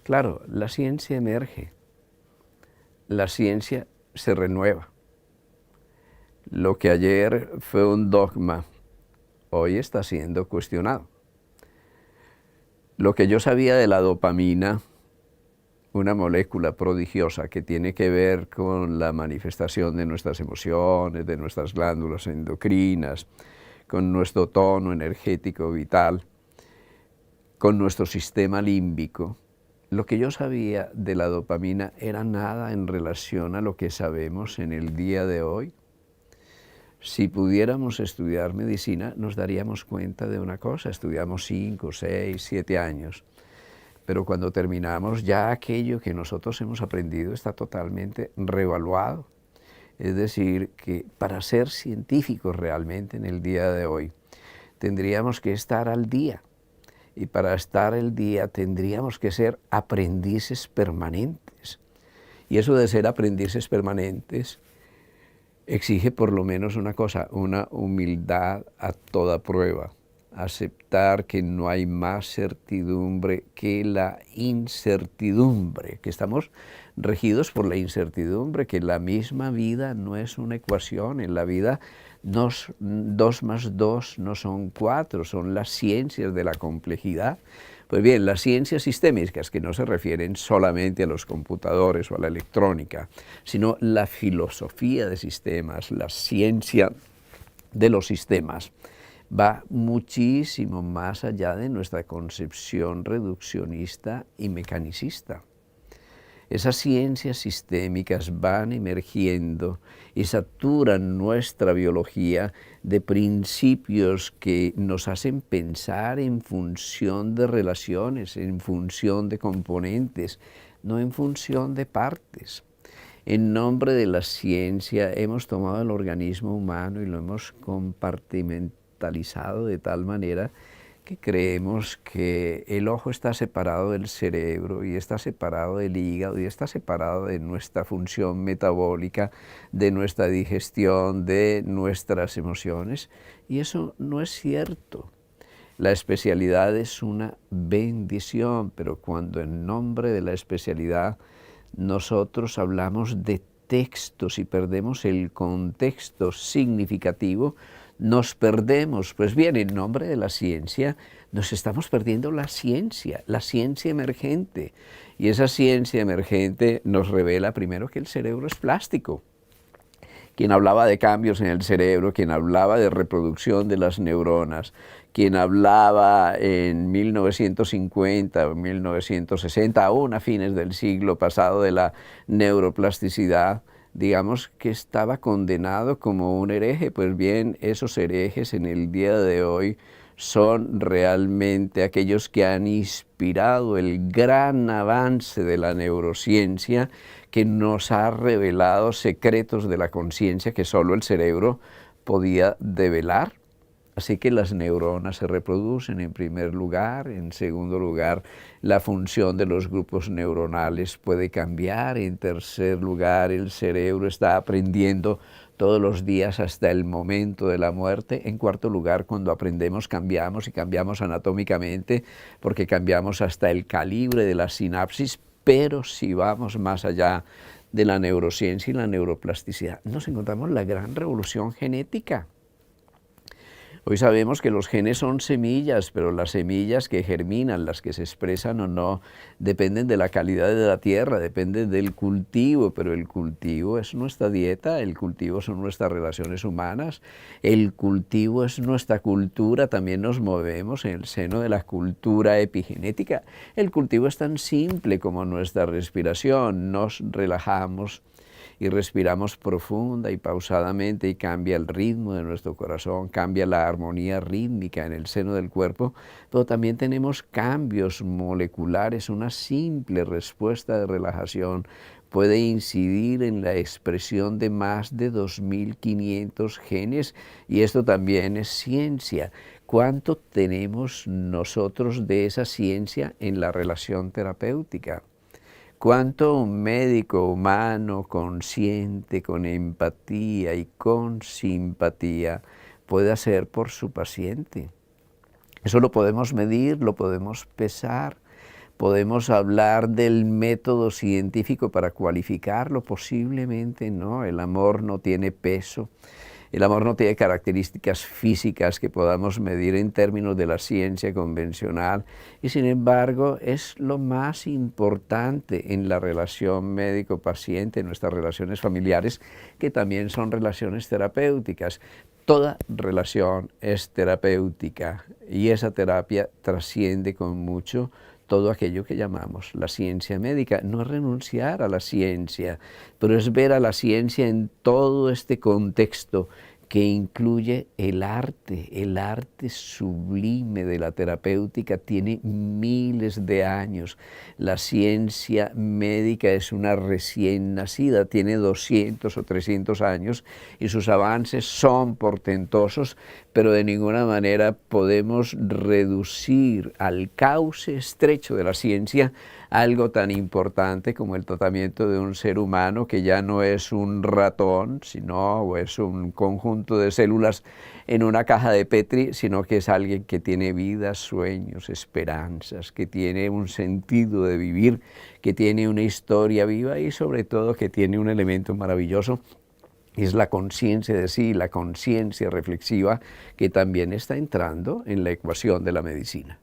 Claro, la ciencia emerge, la ciencia se renueva. Lo que ayer fue un dogma, hoy está siendo cuestionado. Lo que yo sabía de la dopamina, una molécula prodigiosa que tiene que ver con la manifestación de nuestras emociones, de nuestras glándulas endocrinas, con nuestro tono energético vital, con nuestro sistema límbico. Lo que yo sabía de la dopamina era nada en relación a lo que sabemos en el día de hoy. Si pudiéramos estudiar medicina, nos daríamos cuenta de una cosa: estudiamos 5, 6, 7 años, pero cuando terminamos ya aquello que nosotros hemos aprendido está totalmente revaluado. Es decir, que para ser científicos realmente en el día de hoy, tendríamos que estar al día. Y para estar al día tendríamos que ser aprendices permanentes. Y eso de ser aprendices permanentes exige por lo menos una cosa: una humildad a toda prueba. Aceptar que no hay más certidumbre que la incertidumbre, que estamos regidos por la incertidumbre, que la misma vida no es una ecuación. En la vida 2 más 2 no son 4, son las ciencias de la complejidad. Pues bien, las ciencias sistémicas, que no se refieren solamente a los computadores o a la electrónica, sino la filosofía de sistemas, la ciencia de los sistemas, va muchísimo más allá de nuestra concepción reduccionista y mecanicista. Esas ciencias sistémicas van emergiendo y saturan nuestra biología de principios que nos hacen pensar en función de relaciones, en función de componentes, no en función de partes. En nombre de la ciencia hemos tomado el organismo humano y lo hemos compartimentalizado de tal manera que creemos que el ojo está separado del cerebro, y está separado del hígado, y está separado de nuestra función metabólica, de nuestra digestión, de nuestras emociones, y eso no es cierto. La especialidad es una bendición, pero cuando en nombre de la especialidad nosotros hablamos de textos y perdemos el contexto significativo, nos perdemos. Pues bien, en nombre de la ciencia nos estamos perdiendo la ciencia emergente. Y esa ciencia emergente nos revela primero que el cerebro es plástico. Quien hablaba de cambios en el cerebro, quien hablaba de reproducción de las neuronas, quien hablaba en 1950 o 1960, aún a fines del siglo pasado, de la neuroplasticidad, digamos que estaba condenado como un hereje. Pues bien, esos herejes en el día de hoy son realmente aquellos que han inspirado el gran avance de la neurociencia, que nos ha revelado secretos de la conciencia que solo el cerebro podía develar. Así que las neuronas se reproducen en primer lugar. En segundo lugar, la función de los grupos neuronales puede cambiar. En tercer lugar, el cerebro está aprendiendo todos los días hasta el momento de la muerte. En cuarto lugar, cuando aprendemos, cambiamos, y cambiamos anatómicamente, porque cambiamos hasta el calibre de la sinapsis. Pero si vamos más allá de la neurociencia y la neuroplasticidad, nos encontramos la gran revolución genética. Hoy sabemos que los genes son semillas, pero las semillas que germinan, las que se expresan o no, dependen de la calidad de la tierra, dependen del cultivo, pero el cultivo es nuestra dieta, el cultivo son nuestras relaciones humanas, el cultivo es nuestra cultura. También nos movemos en el seno de la cultura epigenética. El cultivo es tan simple como nuestra respiración. Nos relajamos y respiramos profunda y pausadamente, y cambia el ritmo de nuestro corazón, cambia la armonía rítmica en el seno del cuerpo, pero también tenemos cambios moleculares. Una simple respuesta de relajación puede incidir en la expresión de más de 2.500 genes, y esto también es ciencia. ¿Cuánto tenemos nosotros de esa ciencia en la relación terapéutica? ¿Cuánto un médico humano consciente, con empatía y con simpatía, puede hacer por su paciente? Eso lo podemos medir, lo podemos pesar. Podemos hablar del método científico para cualificarlo, posiblemente no. El amor no tiene peso. El amor no tiene características físicas que podamos medir en términos de la ciencia convencional y sin embargo es lo más importante en la relación médico-paciente, en nuestras relaciones familiares, que también son relaciones terapéuticas. Toda relación es terapéutica y esa terapia trasciende con mucho todo aquello que llamamos la ciencia médica. No es renunciar a la ciencia, pero es ver a la ciencia en todo este contexto que incluye el arte sublime de la terapéutica tiene miles de años. La ciencia médica es una recién nacida, tiene 200 o 300 años y sus avances son portentosos, pero de ninguna manera podemos reducir al cauce estrecho de la ciencia algo tan importante como el tratamiento de un ser humano que ya no es un ratón, sino es un conjunto de células en una caja de Petri, sino que es alguien que tiene vida, sueños, esperanzas, que tiene un sentido de vivir, que tiene una historia viva y sobre todo que tiene un elemento maravilloso. Es la conciencia de sí, la conciencia reflexiva que también está entrando en la ecuación de la medicina.